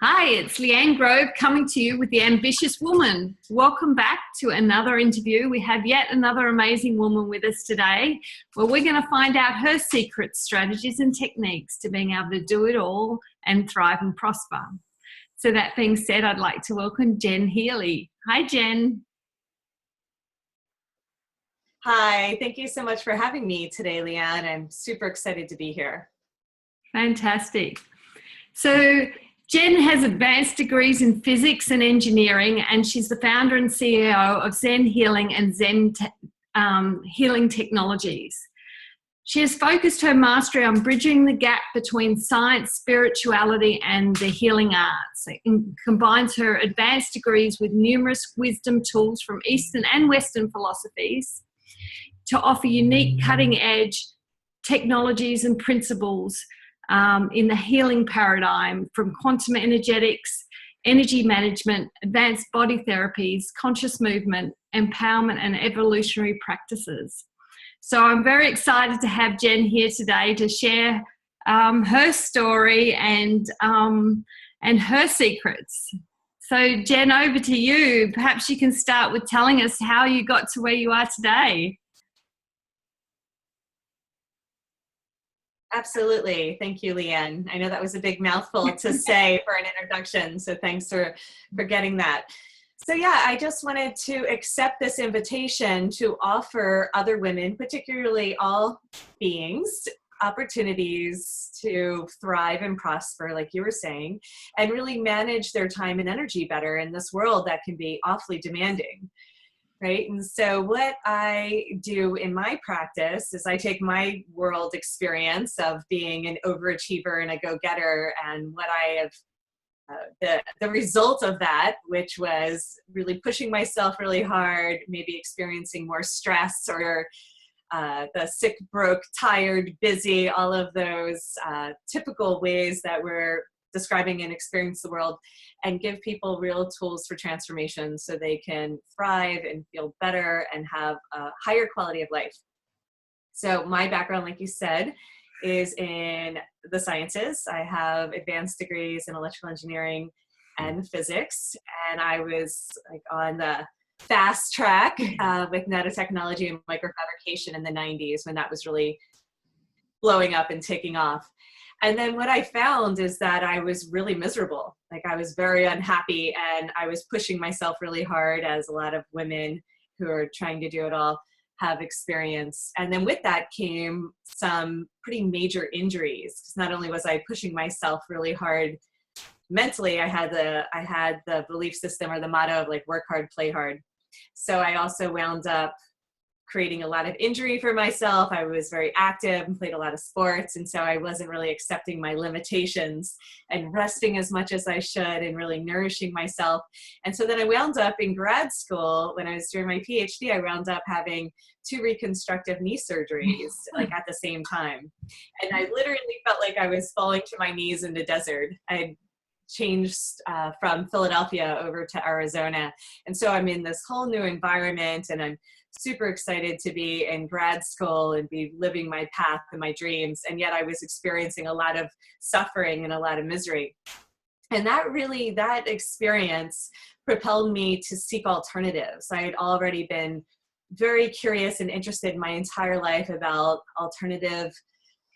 Hi, it's Lianne Grove coming to you with The Ambitious Woman. Welcome back to another interview. We have yet another amazing woman with us today where we're going to find out her secret strategies and techniques to being able to do it all and thrive and prosper. So that being said, I'd like to welcome Jen Healy. Hi, Jen. Hi, thank you so much for having me today, Lianne. I'm super excited to be here. Fantastic. So Jen has advanced degrees in physics and engineering, and she's the founder and CEO of Jen Healing and Healing Technologies. She has focused her mastery on bridging the gap between science, spirituality, and the healing arts. It combines her advanced degrees with numerous wisdom tools from Eastern and Western philosophies to offer unique cutting-edge technologies and principles in the healing paradigm, from quantum energetics, energy management, advanced body therapies, conscious movement, empowerment, and evolutionary practices. So I'm very excited to have Jen here today to share her story and her secrets. So Jen, over to you. Perhaps you can start with telling us how you got to where you are today. Absolutely. Thank you, Lianne. I know that was a big mouthful to say for an introduction, so thanks for getting that. So yeah, I just wanted to accept this invitation to offer other women, particularly all beings, opportunities to thrive and prosper, like you were saying, and really manage their time and energy better in this world that can be awfully demanding. Right. And so what I do in my practice is I take my world experience of being an overachiever and a go-getter, and what I have, the result of that, which was really pushing myself really hard, maybe experiencing more stress or the sick, broke, tired, busy, all of those typical ways that we're describing and experience the world, and give people real tools for transformation so they can thrive and feel better and have a higher quality of life. So my background, like you said, is in the sciences. I have advanced degrees in electrical engineering and physics, and I was like on the fast track with nanotechnology and microfabrication in the 90s when that was really blowing up and taking off. And then what I found is that I was really miserable. Like, I was very unhappy, and I was pushing myself really hard, as a lot of women who are trying to do it all have experienced. And then with that came some pretty major injuries, because not only was I pushing myself really hard mentally, I had the belief system or the motto of like, work hard, play hard. So I also wound up creating a lot of injury for myself. I was very active and played a lot of sports, and so I wasn't really accepting my limitations and resting as much as I should and really nourishing myself. And so then I wound up in grad school. When I was doing my PhD, I wound up having 2 reconstructive knee surgeries like at the same time. And I literally felt like I was falling to my knees in the desert. I changed from Philadelphia over to Arizona. And so I'm in this whole new environment, and I'm super excited to be in grad school and be living my path and my dreams. And yet I was experiencing a lot of suffering and a lot of misery. And that experience propelled me to seek alternatives. I had already been very curious and interested my entire life about alternative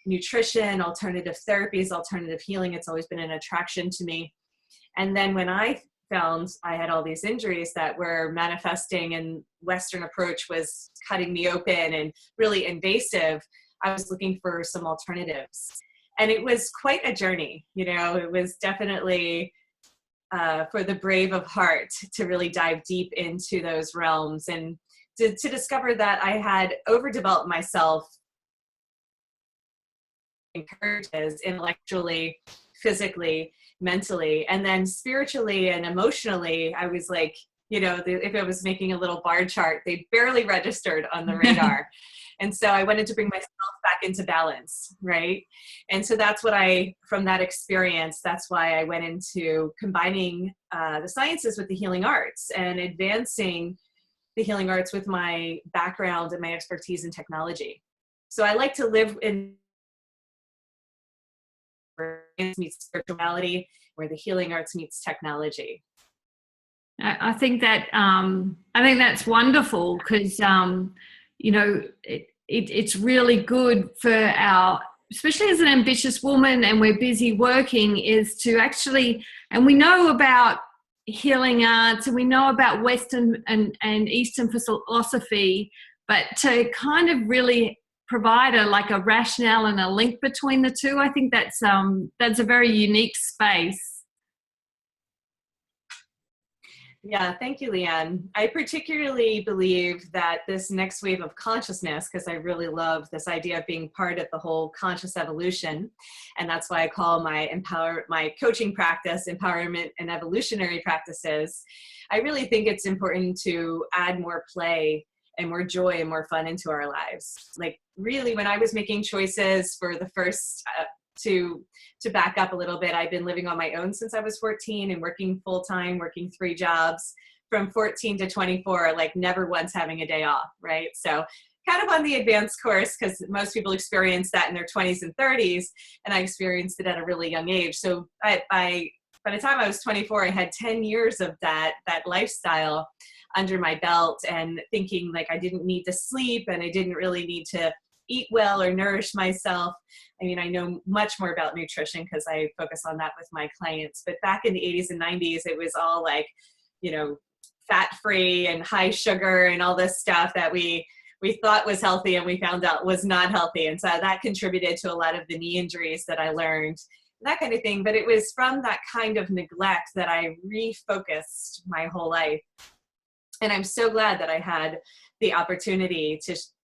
nutrition, alternative therapies, alternative healing. It's always been an attraction to me. And then when I found I had all these injuries that were manifesting, and Western approach was cutting me open and really invasive, I was looking for some alternatives. And it was quite a journey. You know, it was definitely for the brave of heart to really dive deep into those realms, and to discover that I had overdeveloped myself intellectually, physically, mentally, and then spiritually and emotionally. I was like, you know, if I was making a little bar chart, they barely registered on the radar. And so I wanted to bring myself back into balance, right? And so that's what from that experience, that's why I went into combining the sciences with the healing arts and advancing the healing arts with my background and my expertise in technology. So I like to live in meets spirituality, where the healing arts meets technology. I think that's wonderful because you know it's really good for our, especially as an ambitious woman and we're busy working, is to actually, and we know about healing arts and we know about Western and Eastern philosophy, but to kind of really provide a rationale and a link between the two, I think that's a very unique space. Yeah, thank you, Lianne. I particularly believe that this next wave of consciousness, because I really love this idea of being part of the whole conscious evolution, and that's why I call my coaching practice empowerment and evolutionary practices. I really think it's important to add more play and more joy and more fun into our lives. Like really, when I was making choices for the first to back up a little bit, I've been living on my own since I was 14 and working full-time, working 3 jobs from 14 to 24, like never once having a day off, right? So kind of on the advanced course, because most people experience that in their 20s and 30s, and I experienced it at a really young age. So by the time I was 24, I had 10 years of that lifestyle under my belt, and thinking like I didn't need to sleep and I didn't really need to eat well or nourish myself. I mean, I know much more about nutrition because I focus on that with my clients, but back in the 80s and 90s, it was all like, you know, fat-free and high sugar and all this stuff that we thought was healthy and we found out was not healthy. And so that contributed to a lot of the knee injuries that I learned, that kind of thing. But it was from that kind of neglect that I refocused my whole life. And I'm so glad that I had the opportunity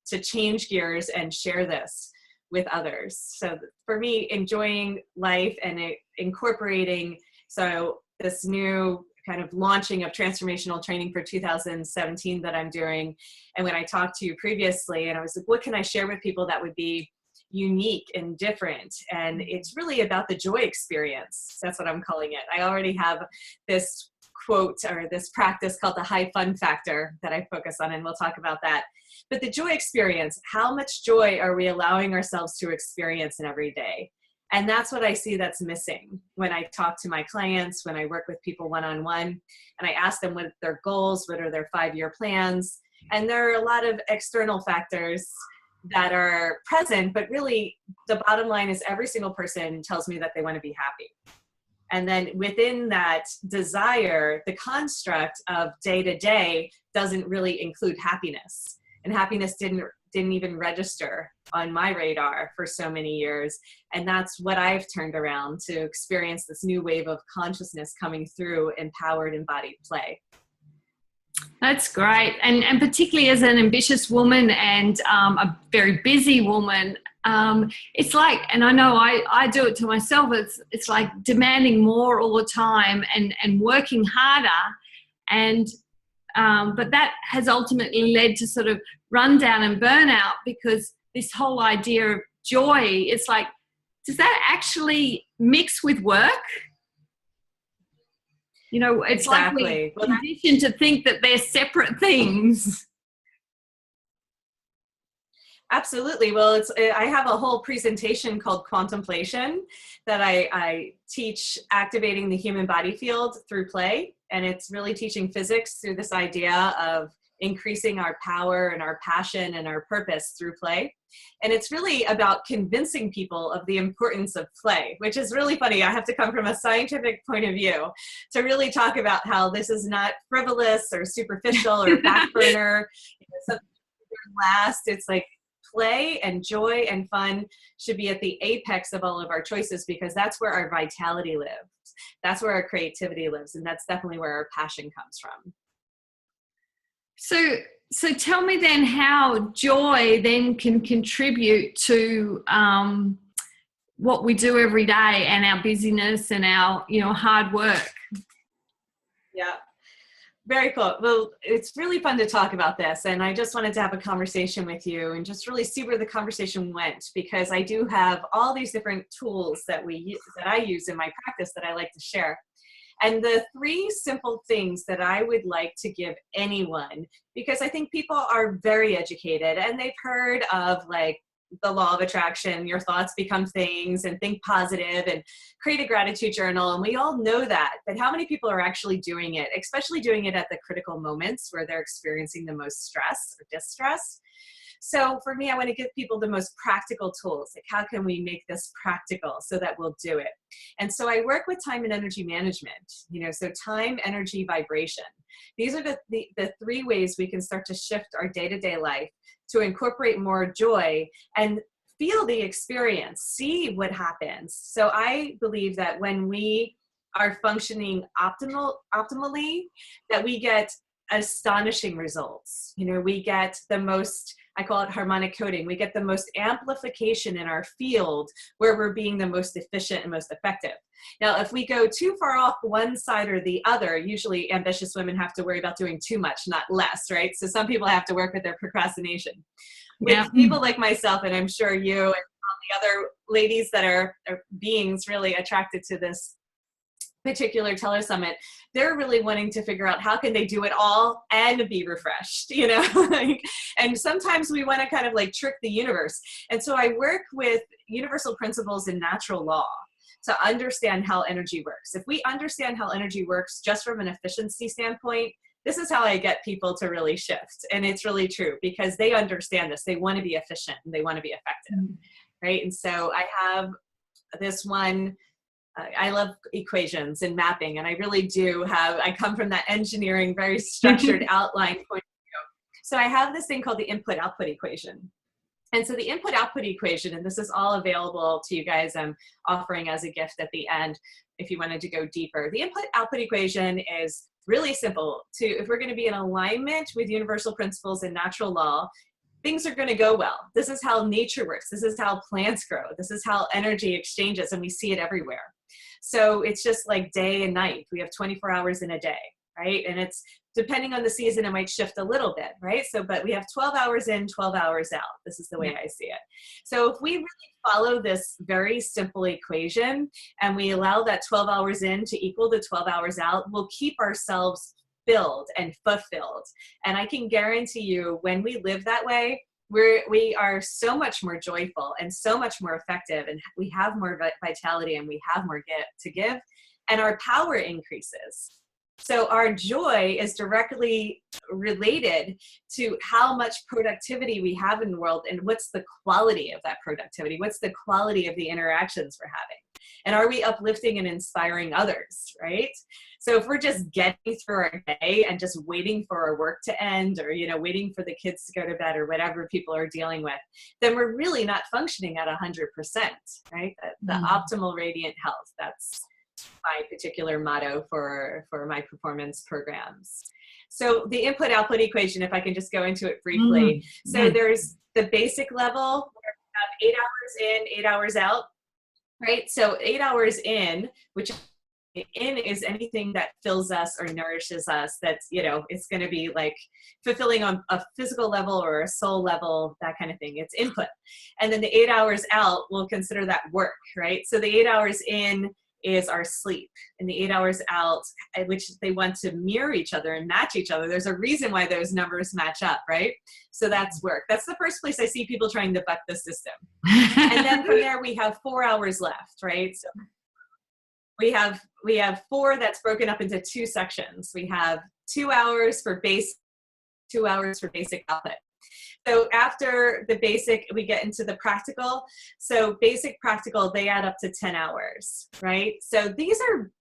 to change gears and share this with others. So for me, enjoying life and incorporating, so this new kind of launching of transformational training for 2017 that I'm doing. And when I talked to you previously, and I was like, what can I share with people that would be unique and different? And it's really about the joy experience. That's what I'm calling it. I already have this quote or this practice called the high fun factor that I focus on, and we'll talk about that. But the joy experience, how much joy are we allowing ourselves to experience in every day? And that's what I see that's missing when I talk to my clients, when I work with people one-on-one, and I ask them what their goals, what are their 5-year plans. And there are a lot of external factors that are present, but really the bottom line is every single person tells me that they want to be happy. And then within that desire, the construct of day to day doesn't really include happiness. And happiness didn't even register on my radar for so many years. And that's what I've turned around to experience this new wave of consciousness coming through empowered embodied play. That's great. And particularly as an ambitious woman and a very busy woman, it's like, and I know I do it to myself, it's like demanding more all the time and working harder. And but that has ultimately led to sort of rundown and burnout, because this whole idea of joy, it's like, does that actually mix with work? You know, it's exactly. Like we're conditioned to think that they're separate things. Absolutely. Well, I have a whole presentation called Contemplation that I teach activating the human body field through play. And it's really teaching physics through this idea of increasing our power and our passion and our purpose through play. And it's really about convincing people of the importance of play, which is really funny. I have to come from a scientific point of view to really talk about how this is not frivolous or superficial or back burner, something last. It's like play and joy and fun should be at the apex of all of our choices, because that's where our vitality lives. That's where our creativity lives. And that's definitely where our passion comes from. So tell me then how joy then can contribute to what we do every day and our busyness and our, hard work. Yeah. Very cool. Well, it's really fun to talk about this, and I just wanted to have a conversation with you and just really see where the conversation went, because I do have all these different tools that I use in my practice that I like to share. And the 3 simple things that I would like to give anyone, because I think people are very educated and they've heard of like the law of attraction, your thoughts become things, and think positive and create a gratitude journal. And we all know that, but how many people are actually doing it, especially doing it at the critical moments where they're experiencing the most stress or distress? So for me, I want to give people the most practical tools. Like, how can we make this practical so that we'll do it? And so I work with time and energy management, so time, energy, vibration. These are the three ways we can start to shift our day-to-day life to incorporate more joy and feel the experience, see what happens. So I believe that when we are functioning optimally, that we get astonishing results. We get the most, I call it harmonic coding. We get the most amplification in our field where we're being the most efficient and most effective. Now, if we go too far off one side or the other, usually ambitious women have to worry about doing too much, not less, right? So some people have to work with their procrastination. With people like myself, and I'm sure you and all the other ladies that are beings really attracted to this particular telesummit, they're really wanting to figure out how can they do it all and be refreshed, and sometimes we want to kind of like trick the universe. And so I work with universal principles in natural law to understand how energy works. If we understand how energy works just from an efficiency standpoint, this is how I get people to really shift. And it's really true because they understand this. They want to be efficient and they want to be effective, right? And so I have this one, I love equations and mapping, and I really do I come from that engineering, very structured outline point of view. So I have this thing called the input-output equation. And so the input-output equation, and this is all available to you guys, I'm offering as a gift at the end if you wanted to go deeper. The input-output equation is really simple. If we're going to be in alignment with universal principles and natural law, things are going to go well. This is how nature works. This is how plants grow. This is how energy exchanges, and we see it everywhere. So it's just like day and night. We have 24 hours in a day, right? And it's depending on the season, it might shift a little bit, right? So, but we have 12 hours in, 12 hours out. This is the way I see it. So if we really follow this very simple equation and we allow that 12 hours in to equal the 12 hours out, we'll keep ourselves filled and fulfilled. And I can guarantee you when we live that way, we are so much more joyful and so much more effective, and we have more vitality and we have more to give, and our power increases. So our joy is directly related to how much productivity we have in the world and what's the quality of that productivity, what's the quality of the interactions we're having, and are we uplifting and inspiring others, right? So if we're just getting through our day and just waiting for our work to end, or waiting for the kids to go to bed, or whatever people are dealing with, then we're really not functioning at 100%, right? The optimal radiant health, that's my particular motto for my performance programs. So the input-output equation, if I can just go into it briefly. So there's the basic level where we have 8 hours in, 8 hours out, right? So 8 hours in, which in is anything that fills us or nourishes us, that's, it's going to be like fulfilling on a physical level or a soul level, that kind of thing. It's input. And then the 8 hours out, we'll consider that work, right? So the 8 hours in is our sleep, and the 8 hours out, which they want to mirror each other and match each other. There's a reason why those numbers match up, right? So that's work. That's the first place I see people trying to buck the system. And then from there, we have 4 hours left, right? So we have 4 that's broken up into 2 sections. We have 2 hours for base, 2 hours for basic output. So after the basic, we get into the practical. So basic, practical, they add up to 10 hours, right? So these are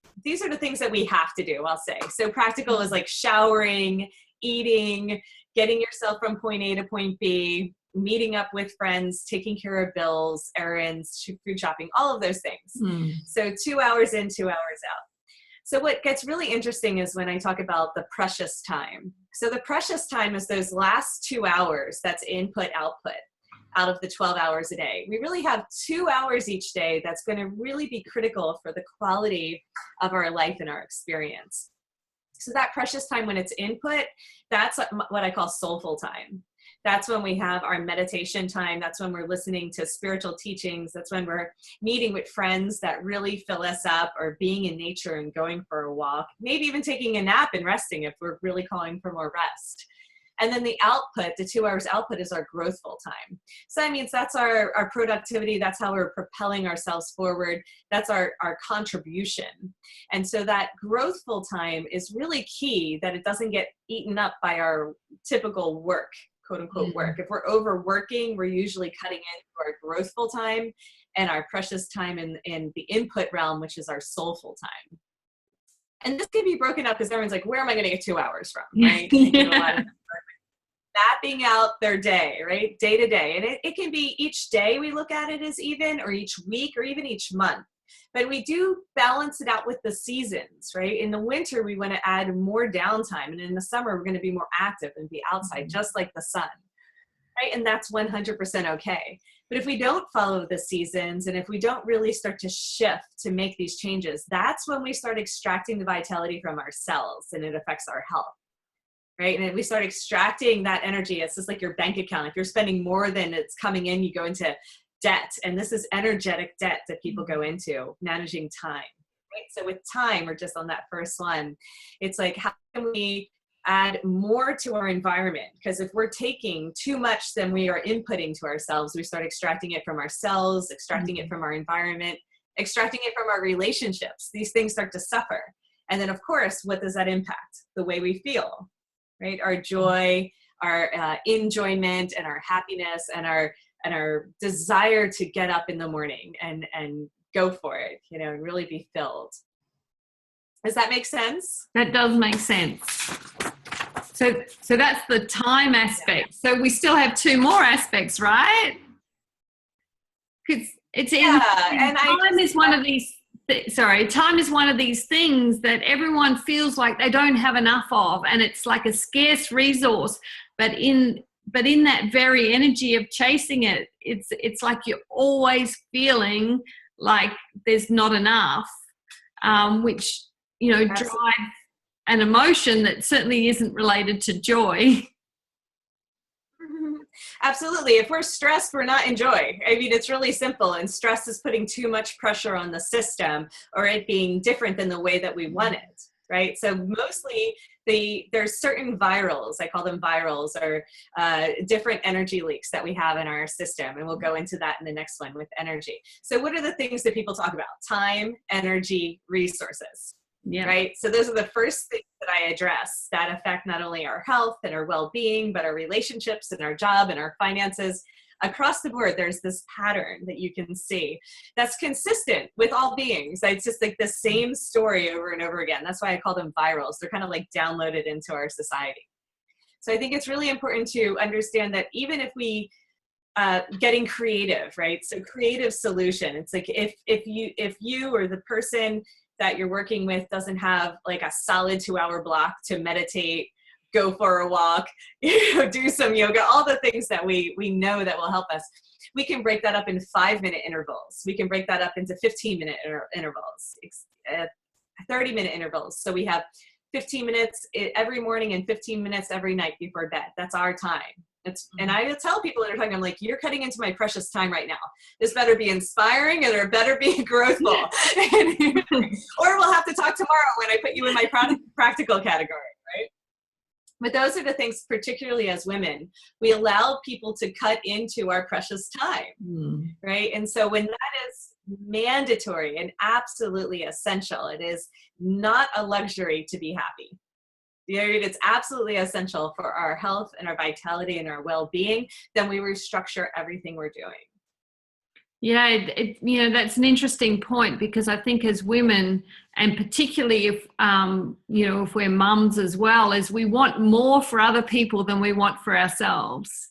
the things that we have to do, I'll say. So practical is like showering, eating, getting yourself from point A to point B, meeting up with friends, taking care of bills, errands, food shopping, all of those things. So 2 hours in, 2 hours out. So what gets really interesting is when I talk about the precious time. So the precious time is those last 2 hours, that's input, output, out of the 12 hours a day. We really have 2 hours each day that's going to really be critical for the quality of our life and our experience. So that precious time when it's input, that's what I call soulful time. That's when we have our meditation time. That's when we're listening to spiritual teachings. That's when we're meeting with friends that really fill us up, or being in nature and going for a walk, maybe even taking a nap and resting if we're really calling for more rest. And then the output, the 2 hours output, is our growthful time. So that means that's our productivity. That's how we're propelling ourselves forward. That's our contribution. And so that growthful time is really key, that it doesn't get eaten up by our typical work, quote unquote work. If we're overworking, we're usually cutting into our growthful time and our precious time in the input realm, which is our soulful time. And this can be broken up because everyone's like, where am I going to get 2 hours from? Right? Yeah. Mapping out their day, right? Day to day. And it can be each day we look at it as even, or each week, or even each month. But we do balance it out with the seasons, right? In the winter, we want to add more downtime. And in the summer, we're going to be more active and be outside, just like the sun, right? And that's 100% okay. But if we don't follow the seasons, and if we don't really start to shift to make these changes, that's when we start extracting the vitality from our cells, and it affects our health, right? And we start extracting that energy. It's just like your bank account. If you're spending more than it's coming in, you go into debt. And this is energetic debt that people go into, managing time, right? So with time, we're just on that first one. It's like, how can we add more to our environment? Because if we're taking too much than we are inputting to ourselves, we start extracting it from our cells, extracting it from our environment, extracting it from our relationships. These things start to suffer. And then, of course, what does that impact? The way we feel, right? Our joy, our enjoyment, and our happiness, and our desire to get up in the morning and go for it, and really be filled. Does that make sense? That does make sense. So that's the time aspect. So we still have 2 more aspects, right? Because time is one of these. Time is one of these things that everyone feels like they don't have enough of, and it's like a scarce resource. But in that very energy of chasing it, it's like you're always feeling like there's not enough, which drives an emotion that certainly isn't related to joy. Absolutely. If we're stressed, we're not in joy. I mean, it's really simple. And stress is putting too much pressure on the system, or it being different than the way that we want it, right? So mostly there's certain virals, I call them virals, or different energy leaks that we have in our system. And we'll go into that in the next one with energy. So what are the things that people talk about? Time, energy, resources. Yeah. Right. So those are the first things that I address that affect not only our health and our well-being, but our relationships and our job and our finances. Across the board, there's this pattern that you can see that's consistent with all beings. It's just like the same story over and over again. That's why I call them virals. They're kind of like downloaded into our society. So I think it's really important to understand that even if we getting creative, right? So creative solution. It's like if you or the person that you're working with doesn't have like a solid 2-hour block to meditate, go for a walk, do some yoga, all the things that we know that will help us. We can break that up in 5-minute intervals. We can break that up into 15-minute intervals, 30-minute intervals. So we have 15 minutes every morning and 15 minutes every night before bed. That's our time. And I tell people that are talking, I'm like, you're cutting into my precious time right now. This better be inspiring, and it better be growthful. Or we'll have to talk tomorrow when I put you in my practical category, right? But those are the things, particularly as women, we allow people to cut into our precious time, right? And so when that is mandatory and absolutely essential, it is not a luxury to be happy. It's absolutely essential for our health and our vitality and our well-being. Then we restructure everything we're doing. Yeah, that's an interesting point, because I think as women, and particularly if if we're mums as well, is we want more for other people than we want for ourselves.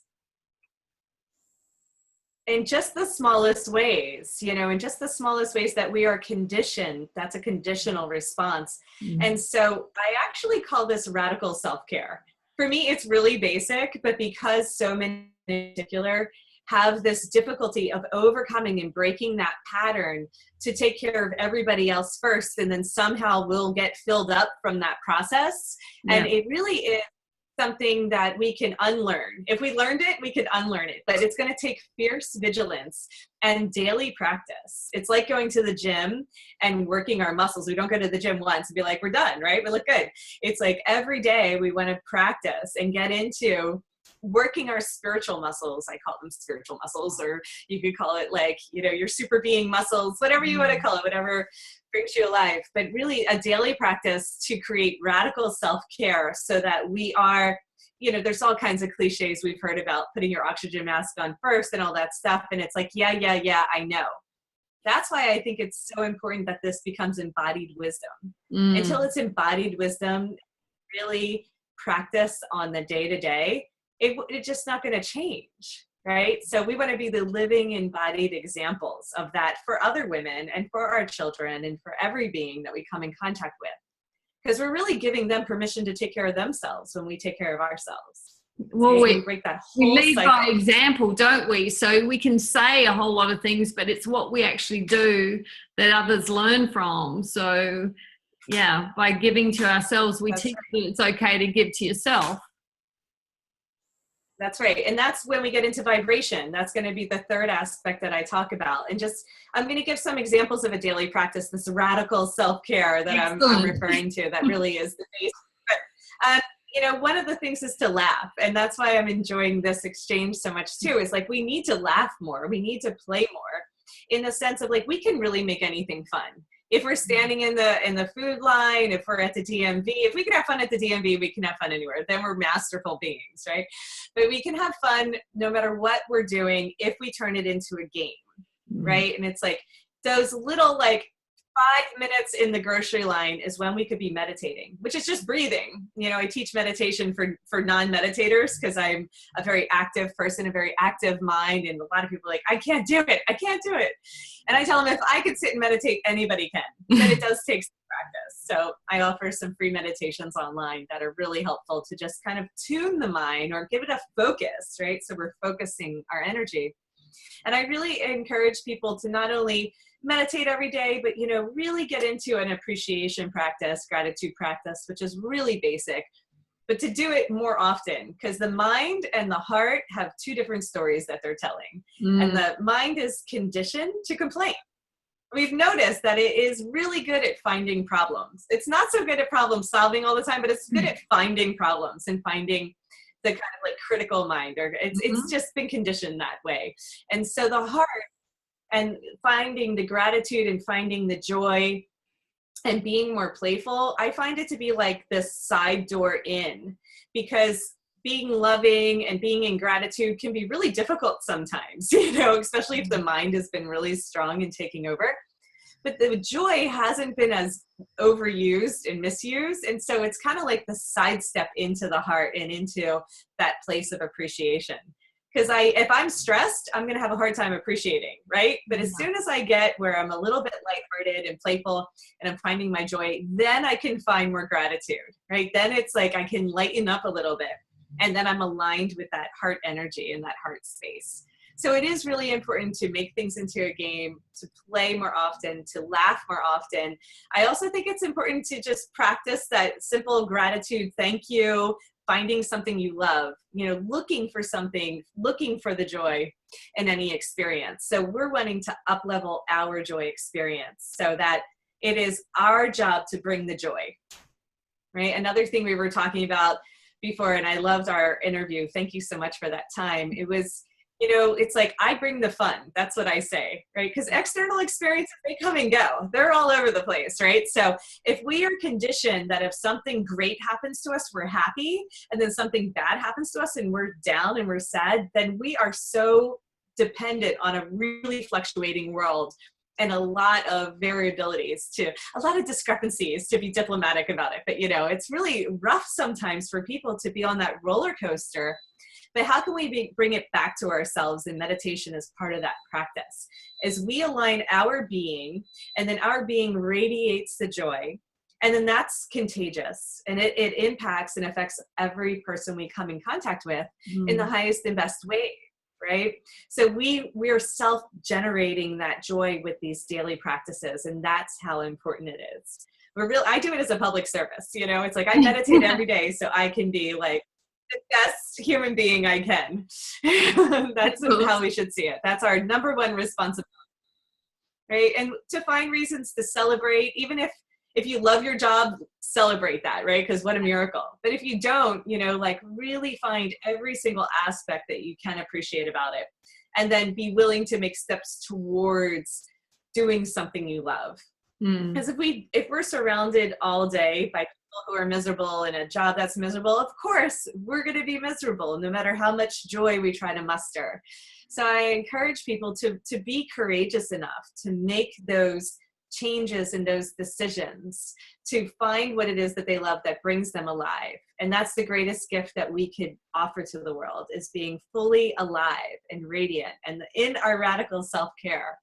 In just the smallest ways, in just the smallest ways that we are conditioned. That's a conditional response. And so I actually call this radical self-care. For me, it's really basic, but because so many in particular have this difficulty of overcoming and breaking that pattern to take care of everybody else first, and then somehow we'll get filled up from that process. Yeah. And it really is something that we can unlearn. If we learned it, we could unlearn it, but it's going to take fierce vigilance and daily practice. It's like going to the gym and working our muscles. We don't go to the gym once and be like, we're done, right? We look good. It's like every day we want to practice and get into working our spiritual muscles. I call them spiritual muscles, or you could call it like, your super being muscles, whatever you want to call it, whatever brings you alive. But really a daily practice to create radical self-care so that we are, there's all kinds of cliches we've heard about putting your oxygen mask on first and all that stuff. And it's like, yeah, I know. That's why I think it's so important that this becomes embodied wisdom. Until it's embodied wisdom, really practice on the day-to-day, it's just not going to change, right? So we want to be the living embodied examples of that for other women and for our children and for every being that we come in contact with, because we're really giving them permission to take care of themselves when we take care of ourselves. Well, we break that whole we lead cycle. by example, don't we? So we can say a whole lot of things, but it's what we actually do that others learn from. So yeah, by giving to ourselves, we teach that it's okay to give to yourself. That's right. And that's when we get into vibration. That's going to be the third aspect that I talk about. And I'm going to give some examples of a daily practice, this radical self-care that I'm referring to, that really is the base. But, one of the things is to laugh. And that's why I'm enjoying this exchange so much too, is like, we need to laugh more. We need to play more, in the sense of like, we can really make anything fun. If we're standing in the food line, if we're at the DMV, if we can have fun at the DMV, we can have fun anywhere. Then we're masterful beings, right? But we can have fun no matter what we're doing if we turn it into a game, right? And it's like those little 5 minutes in the grocery line is when we could be meditating, which is just breathing. I teach meditation for non-meditators because I'm a very active person, a very active mind. And a lot of people are like, I can't do it. I can't do it. And I tell them, if I could sit and meditate, anybody can. But it does take some practice. So I offer some free meditations online that are really helpful to just kind of tune the mind or give it a focus, right? So we're focusing our energy. And I really encourage people to not only meditate every day, but, really get into an appreciation practice, gratitude practice, which is really basic, but to do it more often, because the mind and the heart have two different stories that they're telling. And the mind is conditioned to complain. We've noticed that it is really good at finding problems. It's not so good at problem solving all the time, but it's good at finding problems and finding the kind of critical mind, or it's just been conditioned that way. And so the heart, and finding the gratitude and finding the joy and being more playful, I find it to be like this side door in, because being loving and being in gratitude can be really difficult sometimes, especially if the mind has been really strong and taking over. But the joy hasn't been as overused and misused. And so it's kind of like the sidestep into the heart and into that place of appreciation. Because if I'm stressed, I'm going to have a hard time appreciating, right? But as soon as I get where I'm a little bit lighthearted and playful and I'm finding my joy, then I can find more gratitude, right? Then it's like I can lighten up a little bit. And then I'm aligned with that heart energy and that heart space. So it is really important to make things into a game, to play more often, to laugh more often. I also think it's important to just practice that simple gratitude, thank you, finding something you love, looking for something, looking for the joy in any experience. So we're wanting to up-level our joy experience so that it is our job to bring the joy, right? Another thing we were talking about before, and I loved our interview. Thank you so much for that time. It was, it's like, I bring the fun. That's what I say, right? Because external experiences, they come and go. They're all over the place, right? So if we are conditioned that if something great happens to us, we're happy, and then something bad happens to us and we're down and we're sad, then we are so dependent on a really fluctuating world and a lot of variabilities, a lot of discrepancies, to be diplomatic about it. But, it's really rough sometimes for people to be on that roller coaster. But how can we bring it back to ourselves? And meditation is part of that practice. As we align our being, and then our being radiates the joy, and then that's contagious. And it impacts and affects every person we come in contact with in the highest and best way, right? So we're self-generating that joy with these daily practices, and that's how important it is. I do it as a public service, it's like I meditate every day so I can be the best human being I can. That's how we should see it. That's our number one responsibility, right? And to find reasons to celebrate, even if you love your job, celebrate that, right? Because what a miracle. But if you don't, like really find every single aspect that you can appreciate about it, and then be willing to make steps towards doing something you love. Because if we're surrounded all day by people who are miserable in a job that's miserable, of course we're going to be miserable no matter how much joy we try to muster. So I encourage people to be courageous enough to make those changes and those decisions, to find what it is that they love that brings them alive. And that's the greatest gift that we could offer to the world, is being fully alive and radiant and in our radical self-care.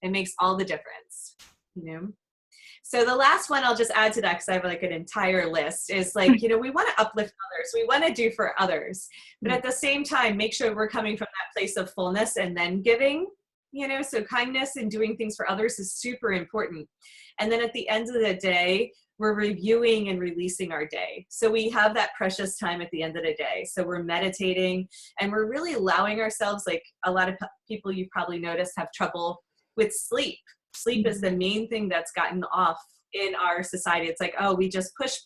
It makes all the difference, So the last one I'll just add to that, because I have like an entire list, is like, we want to uplift others. We want to do for others. But at the same time, make sure we're coming from that place of fullness and then giving. So kindness and doing things for others is super important. And then at the end of the day, we're reviewing and releasing our day. So we have that precious time at the end of the day. So we're meditating and we're really allowing ourselves, like a lot of people you've probably noticed have trouble with sleep. Sleep is the main thing that's gotten off in our society. It's like, oh, we just push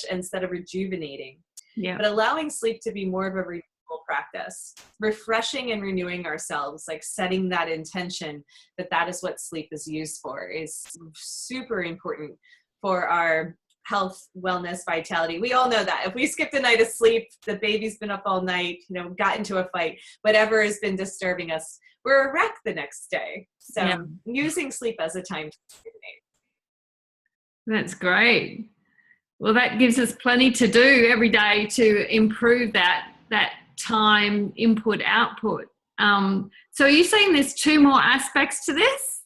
instead of rejuvenating. Yeah. But allowing sleep to be more of a practice, refreshing and renewing ourselves, like setting that intention that is what sleep is used for, is super important for our health, wellness, vitality. We all know that if we skipped a night of sleep, the baby's been up all night, got into a fight, whatever has been disturbing us, we're a wreck the next day. So using sleep as a time to rejuvenate. That's great. Well, that gives us plenty to do every day to improve that time input output. So are you saying there's two more aspects to this?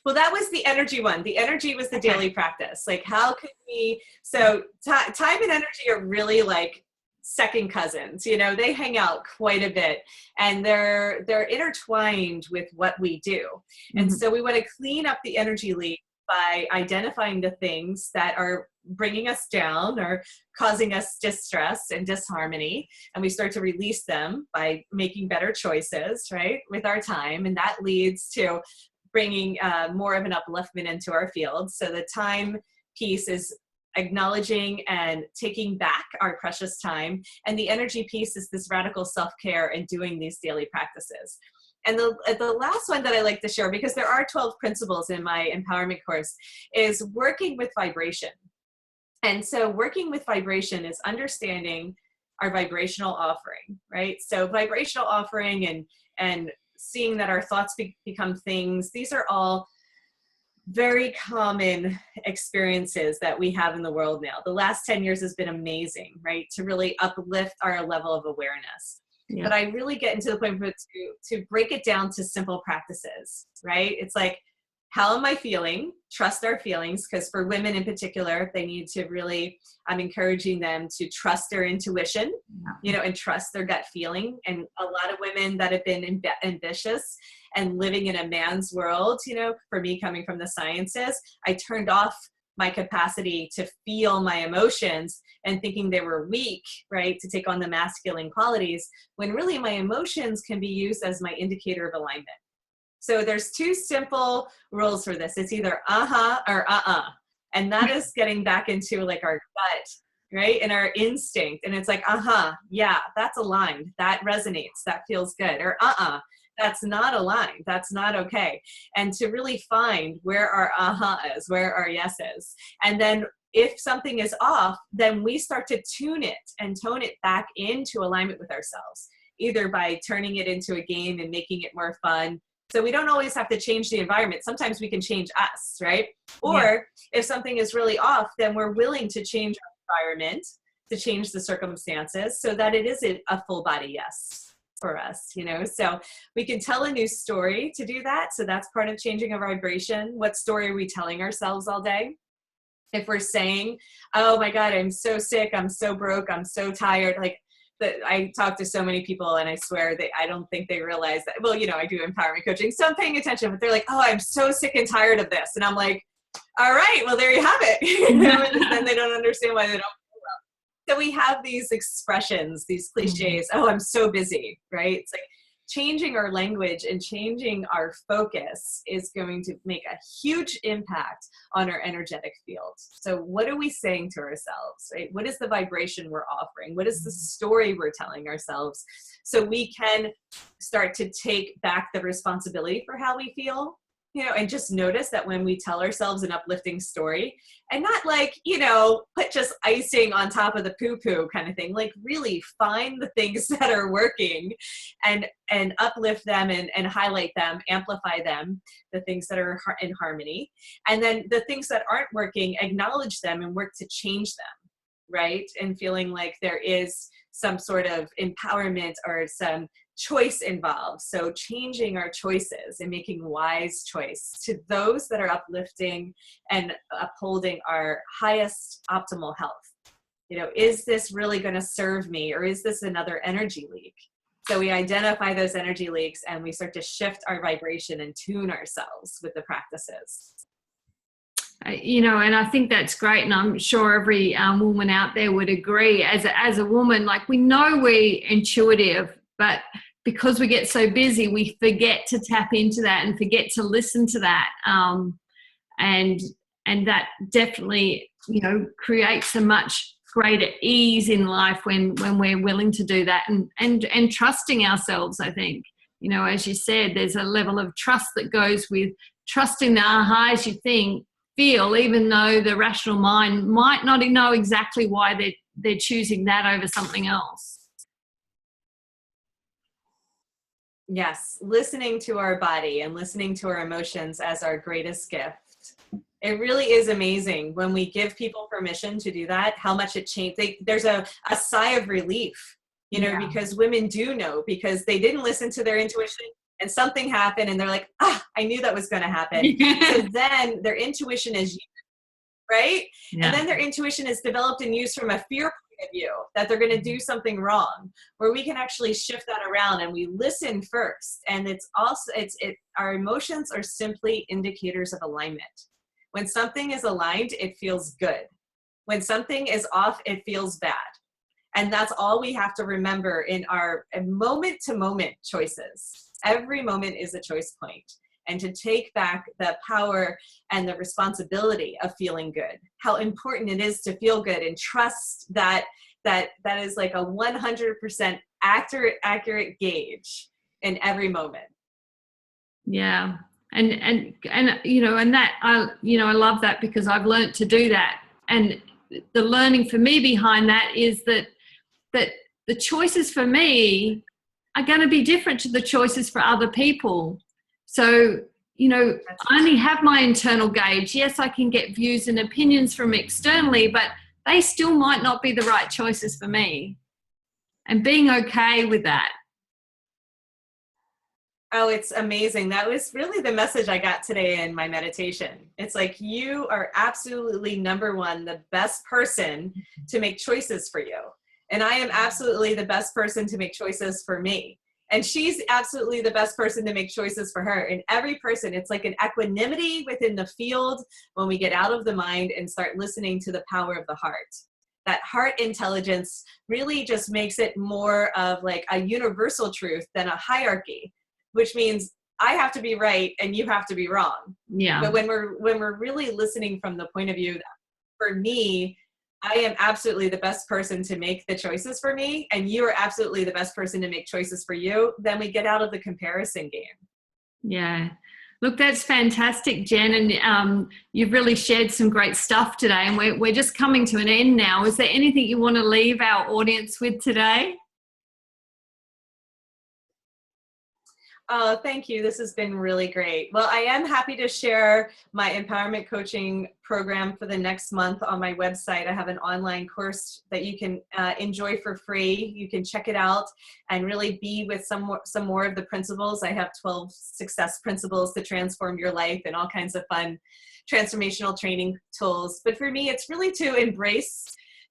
Well, that was the energy one. The energy was the daily practice. Like, how could we, so time and energy are really like second cousins, they hang out quite a bit, and they're intertwined with what we do. And so we want to clean up the energy leak by identifying the things that are bringing us down or causing us distress and disharmony. And we start to release them by making better choices, right, with our time. And that leads to bringing more of an upliftment into our field. So the time piece is acknowledging and taking back our precious time. And the energy piece is this radical self-care and doing these daily practices. And the last one that I like to share, because there are 12 principles in my empowerment course, is working with vibration. And so working with vibration is understanding our vibrational offering, right? So vibrational offering and seeing that our thoughts become things. These are all very common experiences that we have in the world now. The last 10 years has been amazing, right? To really uplift our level of awareness. Yeah. But I really get into the point to break it down to simple practices, right? It's like, how am I feeling? Trust our feelings, because for women in particular, they need to really, I'm encouraging them to trust their intuition, and trust their gut feeling. And a lot of women that have been ambitious and living in a man's world, for me coming from the sciences, I turned off my capacity to feel my emotions and thinking they were weak, right, to take on the masculine qualities, when really my emotions can be used as my indicator of alignment. So there's two simple rules for this. It's either or and that is getting back into like our gut, right, and our instinct. And it's like, yeah, that's aligned, that resonates, that feels good. Or that's not aligned, that's not okay. And to really find where our is, where our yes is. And then if something is off, then we start to tune it and tone it back into alignment with ourselves, either by turning it into a game and making it more fun. So we don't always have to change the environment. Sometimes we can change us, right? Or if something is really off, then we're willing to change our environment, to change the circumstances so that it is a full body yes for us, So we can tell a new story to do that. So that's part of changing our vibration. What story are we telling ourselves all day? If we're saying, oh my God, I'm so sick, I'm so broke, I'm so tired, like, I talk to so many people and I swear I don't think they realize that, well, I do empowerment coaching, so I'm paying attention, but they're like, oh, I'm so sick and tired of this. And I'm like, all right, well, there you have it. And then they don't understand why they don't feel well. So we have these expressions, these cliches, oh, I'm so busy, right? It's like changing our language and changing our focus is going to make a huge impact on our energetic field. So what are we saying to ourselves, right? What is the vibration we're offering? What is the story we're telling ourselves? So we can start to take back the responsibility for how we feel, you know, and just notice that when we tell ourselves an uplifting story, and not like, you know, put just icing on top of the poo-poo kind of thing, like really find the things that are working and uplift them and highlight them, amplify them, the things that are in harmony. And then the things that aren't working, acknowledge them and work to change them, right? And feeling like there is some sort of empowerment or some choice involved. So changing our choices and making wise choice to those that are uplifting and upholding our highest optimal health. You know, is this really going to serve me, or is this another energy leak? So we identify those energy leaks and we start to shift our vibration and tune ourselves with the practices. You know, and I think that's great, and I'm sure every woman out there would agree. As a woman, like, we know we're intuitive, but because we get so busy, we forget to tap into that and forget to listen to that, and that definitely, you know, creates a much greater ease in life when we're willing to do that and trusting ourselves. I think, you know, as you said, there's a level of trust that goes with trusting the ahas you feel, even though the rational mind might not know exactly why they're choosing that over something else. Yes, listening to our body and listening to our emotions as our greatest gift. It really is amazing when we give people permission to do that, how much it changed. There's a sigh of relief, you know, because women do know, because they didn't listen to their intuition and something happened and they're like, I knew that was going to happen. So then their intuition is used, right? Yeah. And then their intuition is developed and used from a fear point of view that they're going to do something wrong, where we can actually shift that around and we listen first. And it's also, our emotions are simply indicators of alignment. When something is aligned, it feels good. When something is off, it feels bad. And that's all we have to remember in our moment-to-moment choices. Every moment is a choice point. And to take back the power and the responsibility of feeling good, how important it is to feel good and trust that is like a 100% accurate gauge in every moment. Yeah. And you know, and that, I love that, because I've learned to do that. And the learning for me behind that is that the choices for me are going to be different to the choices for other people. So, you know, I only have my internal gauge. Yes, I can get views and opinions from externally, but they still might not be the right choices for me. And being okay with that. Oh, it's amazing. That was really the message I got today in my meditation. It's like, you are absolutely, number one, the best person to make choices for you. And I am absolutely the best person to make choices for me. And she's absolutely the best person to make choices for her. And every person, it's like an equanimity within the field when we get out of the mind and start listening to the power of the heart. That heart intelligence really just makes it more of like a universal truth than a hierarchy, which means I have to be right and you have to be wrong. Yeah. But when we're really listening from the point of view that, for me, I am absolutely the best person to make the choices for me, and you are absolutely the best person to make choices for you, then we get out of the comparison game. Yeah. Look, that's fantastic, Jen. And you've really shared some great stuff today, and we're just coming to an end now. Is there anything you want to leave our audience with today? Oh, thank you. This has been really great. Well, I am happy to share my empowerment coaching program for the next month on my website. I have an online course that you can enjoy for free. You can check it out and really be with some more of the principles. I have 12 success principles to transform your life and all kinds of fun transformational training tools. But for me, it's really to embrace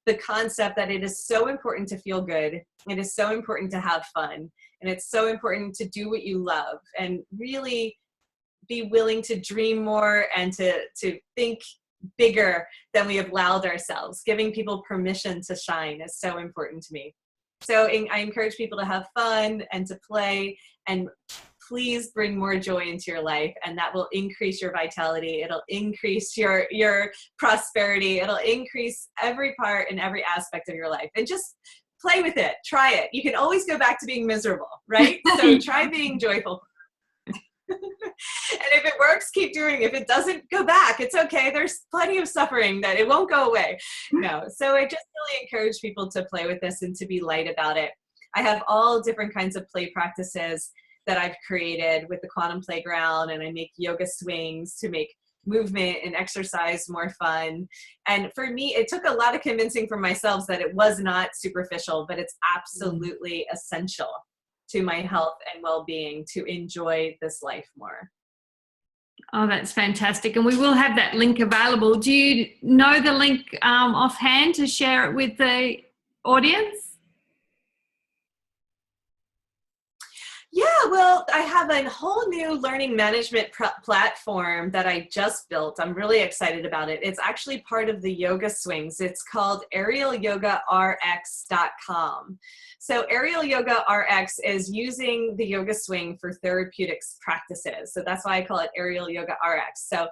the concept that it is so important to feel good. It is so important to have fun. And it's so important to do what you love and really be willing to dream more and to think bigger than we have allowed ourselves. Giving people permission to shine is so important to me. So I encourage people to have fun and to play, and please bring more joy into your life, and that will increase your vitality. It'll increase your prosperity. It'll increase every part and every aspect of your life. And just play with it. Try it. You can always go back to being miserable, right? So try being joyful. And if it works, keep doing it. If it doesn't, go back. It's okay. There's plenty of suffering that it won't go away. No. So I just really encourage people to play with this and to be light about it. I have all different kinds of play practices that I've created with the Quantum Playground, and I make yoga swings to make movement and exercise more fun. And for me, it took a lot of convincing for myself that it was not superficial, but it's absolutely essential to my health and well-being to enjoy this life more. Oh, that's fantastic. And we will have that link available. Do you know the link offhand to share it with the audience? Yeah, well, I have a whole new learning management platform that I just built. I'm really excited about it. It's actually part of the yoga swings. It's called aerialyogarx.com. So Aerial Yoga RX is using the yoga swing for therapeutics practices. So that's why I call it Aerial Yoga RX. So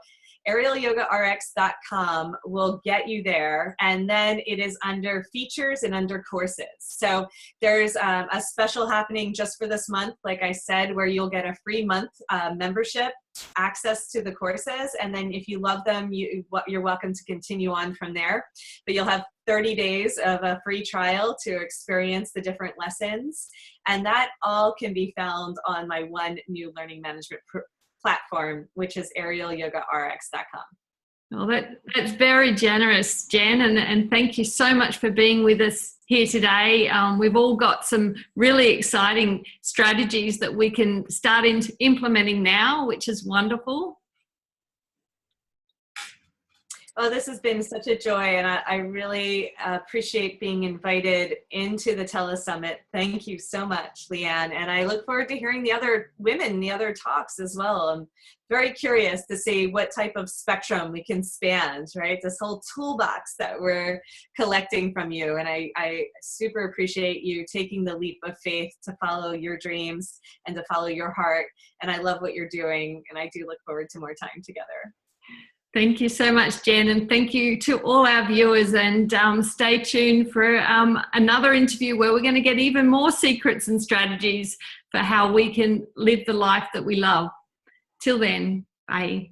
aerialyogarx.com will get you there, and then it is under features and under courses. So there's a special happening just for this month, like I said, where you'll get a free month membership, access to the courses, and then if you love them, you're welcome to continue on from there. But you'll have 30 days of a free trial to experience the different lessons, and that all can be found on my one new learning management platform, which is aerialyogarx.com. Well, that's very generous, Jen, and thank you so much for being with us here today. We've all got some really exciting strategies that we can start implementing now, which is wonderful. Oh, this has been such a joy, and I really appreciate being invited into the Telesummit. Thank you so much, Lianne, and I look forward to hearing the other women, the other talks as well. I'm very curious to see what type of spectrum we can span, right? This whole toolbox that we're collecting from you, and I super appreciate you taking the leap of faith to follow your dreams and to follow your heart, and I love what you're doing, and I do look forward to more time together. Thank you so much, Jen, and thank you to all our viewers, and stay tuned for another interview where we're going to get even more secrets and strategies for how we can live the life that we love. Till then, bye.